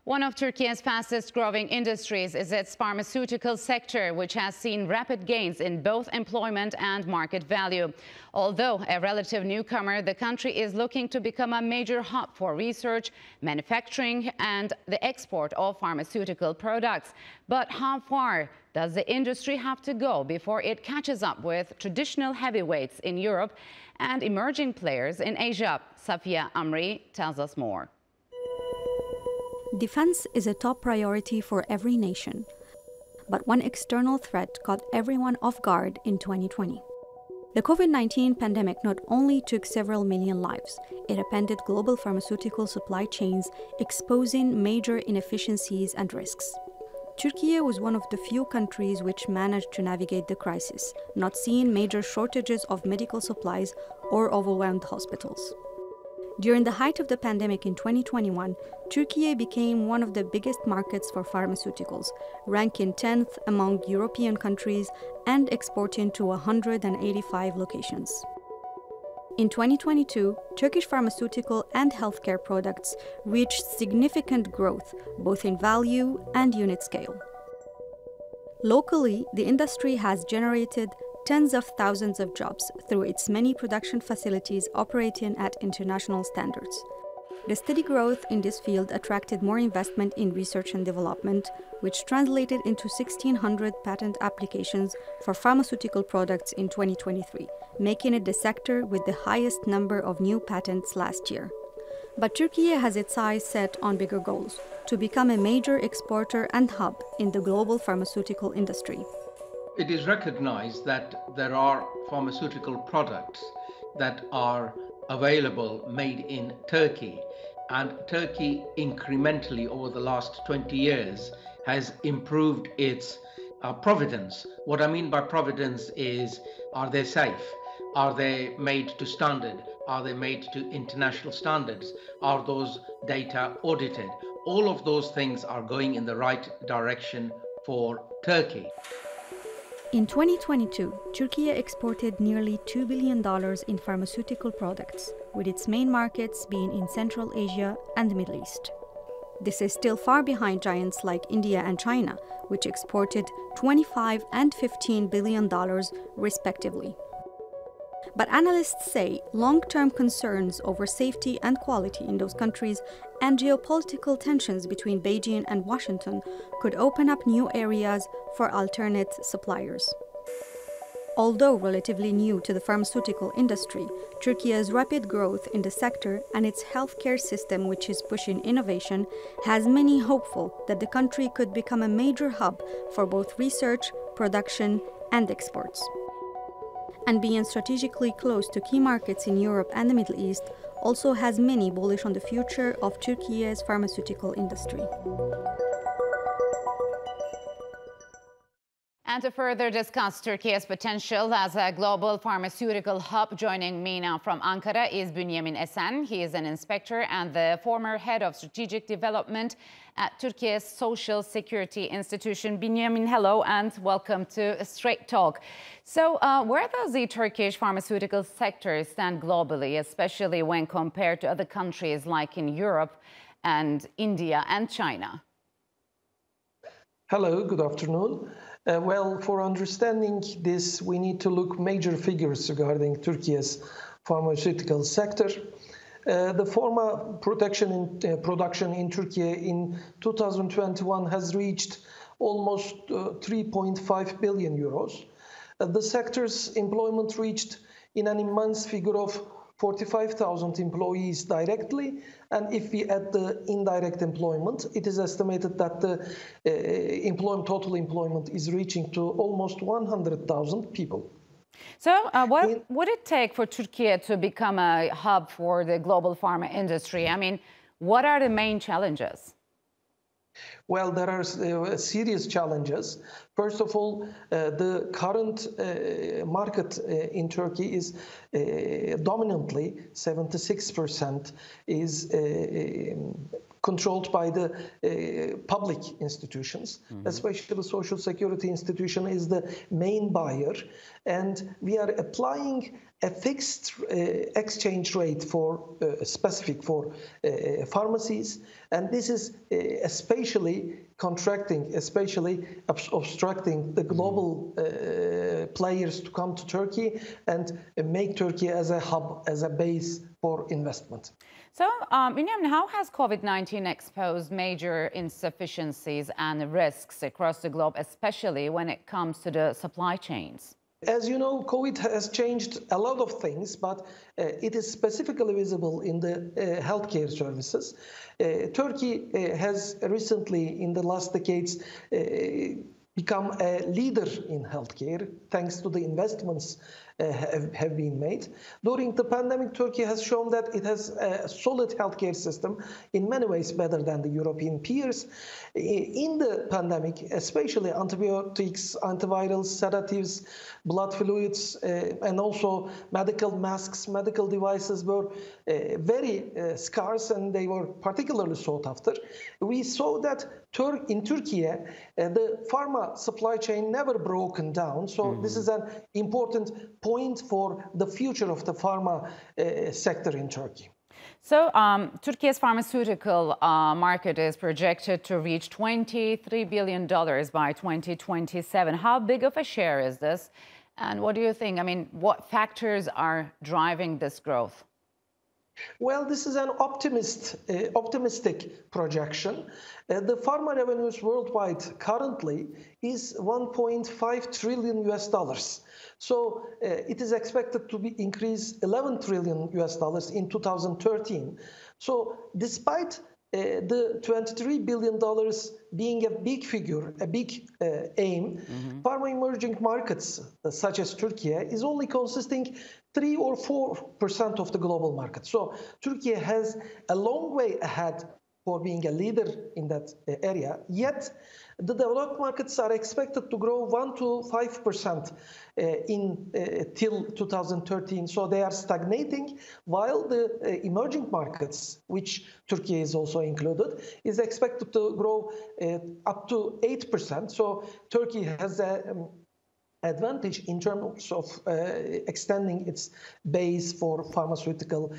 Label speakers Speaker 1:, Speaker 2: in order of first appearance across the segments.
Speaker 1: One of Turkey's fastest growing industries is its pharmaceutical sector, which has seen rapid gains in both employment and market value. Although a relative newcomer, the country is looking to become a major hub for research, manufacturing, and the export of pharmaceutical products. But how far does the industry have to go before it catches up with traditional heavyweights in Europe and emerging players in Asia? Safiya Amri tells us more.
Speaker 2: Defense is a top priority for every nation. But one external threat caught everyone off guard in 2020. The COVID-19 pandemic not only took several million lives, it upended global pharmaceutical supply chains, exposing major inefficiencies and risks. Türkiye was one of the few countries which managed to navigate the crisis, not seeing major shortages of medical supplies or overwhelmed hospitals. During the height of the pandemic in 2021, Türkiye became one of the biggest markets for pharmaceuticals, ranking 10th among European countries and exporting to 185 locations. In 2022, Turkish pharmaceutical and healthcare products reached significant growth, both in value and unit scale. Locally, the industry has generated tens of thousands of jobs through its many production facilities operating at international standards. The steady growth in this field attracted more investment in research and development, which translated into 1,600 patent applications for pharmaceutical products in 2023, making it the sector with the highest number of new patents last year. But Türkiye has its eyes set on bigger goals, to become a major exporter and hub in the global pharmaceutical industry.
Speaker 3: It is recognized that there are pharmaceutical products that are available made in Turkey, and Turkey incrementally over the last 20 years has improved its provenance. What I mean by provenance is, are they safe? Are they made to standard? Are they made to international standards? Are those data audited? All of those things are going in the right direction for Turkey.
Speaker 2: In 2022, Türkiye exported nearly $2 billion in pharmaceutical products, with its main markets being in Central Asia and the Middle East. This is still far behind giants like India and China, which exported $25 and $15 billion respectively. But analysts say long-term concerns over safety and quality in those countries and geopolitical tensions between Beijing and Washington could open up new areas for alternate suppliers. Although relatively new to the pharmaceutical industry, Türkiye's rapid growth in the sector and its healthcare system, which is pushing innovation, has many hopeful that the country could become a major hub for both research, production, and exports. And being strategically close to key markets in Europe and the Middle East also has many bullish on the future of Türkiye's pharmaceutical industry.
Speaker 1: And to further discuss Turkey's potential as a global pharmaceutical hub, joining me now from Ankara is Bunyamin Esen. He is an inspector and the former head of strategic development at Turkiye's Social Security Institution. Bunyamin, hello and welcome to Strait Talk. So where does the Turkish pharmaceutical sector stand globally, especially when compared to other countries like in Europe and India and China?
Speaker 4: Hello, good afternoon. Well, for understanding this, we need to look major figures regarding Turkey's pharmaceutical sector. The pharma production in Turkey in 2021 has reached almost 3.5 billion euros. The sector's employment reached in an immense figure of 45,000 employees directly, and if we add the indirect employment, it is estimated that the total employment is reaching to almost 100,000 people.
Speaker 1: So what would it take for Turkey to become a hub for the global pharma industry? I mean, what are the main challenges?
Speaker 4: Well, there are serious challenges. First of all, the current market in Turkey is dominantly 76% is controlled by the public institutions, especially the Social Security institution is the main buyer. And we are applying a fixed exchange rate for specific for pharmacies. And this is especially especially obstructing the global players to come to Turkey and make Turkey as a hub, as a base for investment.
Speaker 1: So, Bunyamin, how has COVID-19 exposed major insufficiencies and risks across the globe, especially when it comes to the supply chains?
Speaker 4: As you know, COVID has changed a lot of things, but it is specifically visible in the healthcare services. Turkey has recently, in the last decades, become a leader in healthcare, thanks to the investments have been made. During the pandemic, Turkey has shown that it has a solid healthcare system, in many ways better than the European peers. In the pandemic, especially antibiotics, antivirals, sedatives, blood fluids, and also medical masks, medical devices were very scarce, and they were particularly sought after. We saw that in Türkiye, the pharma supply chain never broken down. So this is an important point for the future of the pharma sector in Turkey.
Speaker 1: So Turkey's pharmaceutical market is projected to reach $23 billion by 2027. How big of a share is this? And what do you think? I mean, what factors are driving this growth?
Speaker 4: Well, this is an optimistic projection. The pharma revenues worldwide currently is $1.5 trillion US dollars. So it is expected to be increase $11 trillion US dollars in 2013. So despite the $23 billion being a big figure, a big aim, pharma emerging markets such as Türkiye is only consisting 3 or 4% of the global market. So Türkiye has a long way ahead for being a leader in that area. Yet the developed markets are expected to grow 1 to 5% till 2013. So they are stagnating, while the emerging markets, which Turkey is also included, is expected to grow up to 8%. So Turkey has an advantage in terms of extending its base for pharmaceutical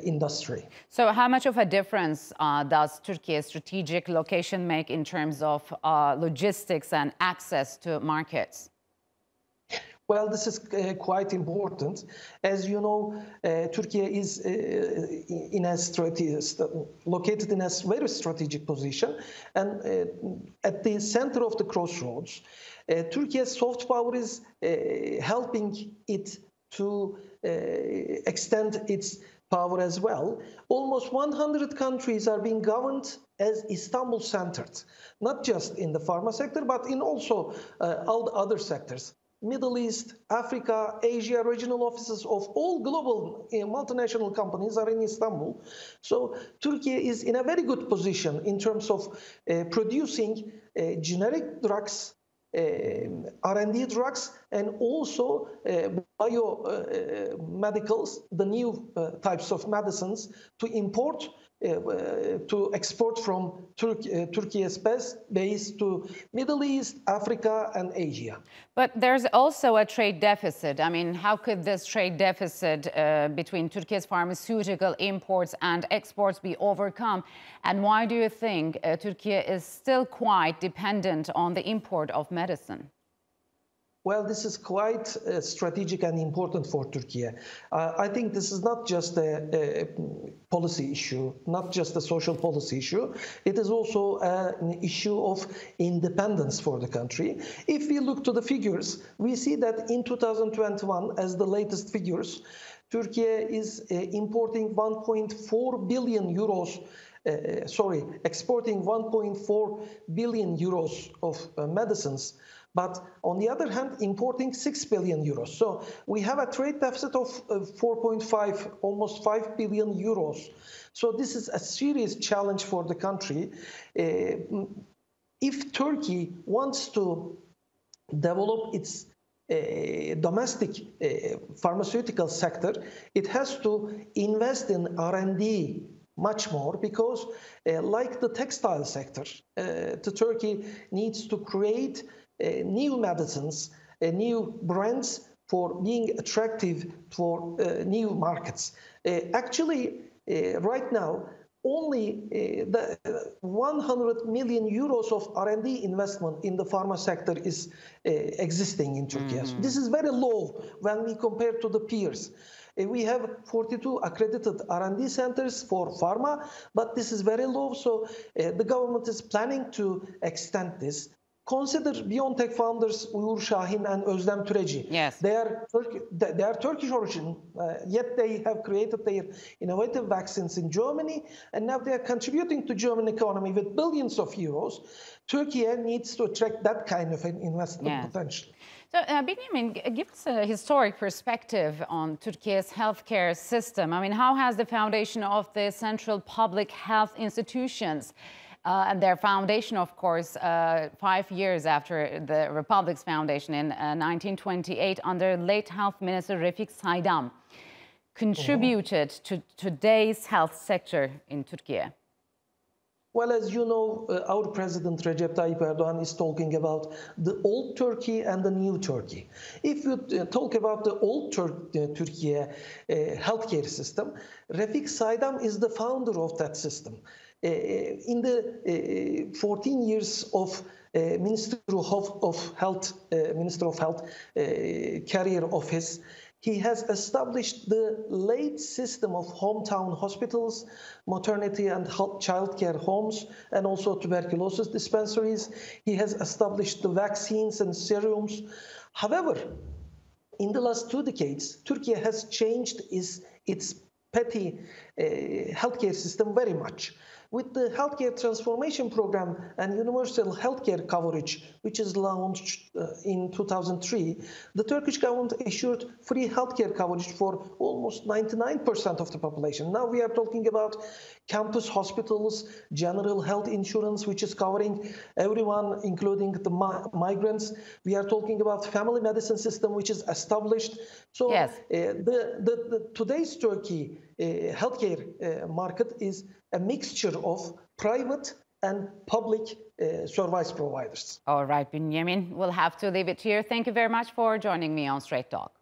Speaker 4: industry.
Speaker 1: So how much of a difference does Turkey's strategic location make in terms of logistics and access to markets?
Speaker 4: Well, this is quite important. As you know, Turkey is located in a very strategic position, and at the center of the crossroads. Turkey's soft power is helping it to extend its power as well. Almost 100 countries are being governed as Istanbul-centered, not just in the pharma sector, but in also all the other sectors. Middle East, Africa, Asia, regional offices of all global multinational companies are in Istanbul. So Turkey is in a very good position in terms of producing generic drugs, R&D drugs, and also biomedicals, the new types of medicines, to import, to export from Turkey's base to Middle East, Africa, and Asia.
Speaker 1: But there's also a trade deficit. I mean, how could this trade deficit between Turkey's pharmaceutical imports and exports be overcome? And why do you think Turkey is still quite dependent on the import of medicine?
Speaker 4: Well, this is quite strategic and important for Turkey. I think this is not just a policy issue, not just a social policy issue. It is also an issue of independence for the country. If we look to the figures, we see that in 2021, as the latest figures, Turkey is importing 1.4 billion euros. Exporting 1.4 billion euros of medicines, but on the other hand, importing 6 billion euros. So we have a trade deficit of 4.5, almost 5 billion euros. So this is a serious challenge for the country. If Turkey wants to develop its domestic pharmaceutical sector, it has to invest in R&D much more because, like the textile sector, Turkey needs to create new medicines, new brands for being attractive for new markets. Actually, right now, only the 100 million euros of R&D investment in the pharma sector is existing in Turkey. So this is very low when we compare to the peers. We have 42 accredited R&D centers for pharma, but this is very low. So the government is planning to extend this. Consider BioNTech founders Uğur Şahin and Özlem Türeci.
Speaker 1: Yes.
Speaker 4: They are Turkish origin, yet they have created their innovative vaccines in Germany, and now they are contributing to German economy with billions of euros. Turkey needs to attract that kind of an investment potential.
Speaker 1: So, Bunyamin, give us a historic perspective on Turkiye's healthcare system. I mean, how has the foundation of the central public health institutions and their foundation, of course, 5 years after the Republic's foundation in 1928 under late Health Minister Refik Saydam, contributed to today's health sector in Turkey?
Speaker 4: Well, as you know, our president Recep Tayyip Erdogan is talking about the old Turkey and the new Turkey. If you talk about the old Turkey healthcare system, Refik Saydam is the founder of that system. In the 14 years of Minister of Health career of his, he has established the late system of hometown hospitals, maternity and childcare homes, and also tuberculosis dispensaries. He has established the vaccines and serums. However, in the last 2 decades, Turkey has changed its petty healthcare system very much. With the healthcare transformation program and universal healthcare coverage, which is launched in 2003, the Turkish government assured free healthcare coverage for almost 99% of the population. Now we are talking about campus hospitals, general health insurance, which is covering everyone, including the migrants. We are talking about family medicine system, which is established. So
Speaker 1: yes.
Speaker 4: Today's Turkey healthcare market is a mixture of private and public service providers.
Speaker 1: All right, Bunyamin, we'll have to leave it here. Thank you very much for joining me on Strait Talk.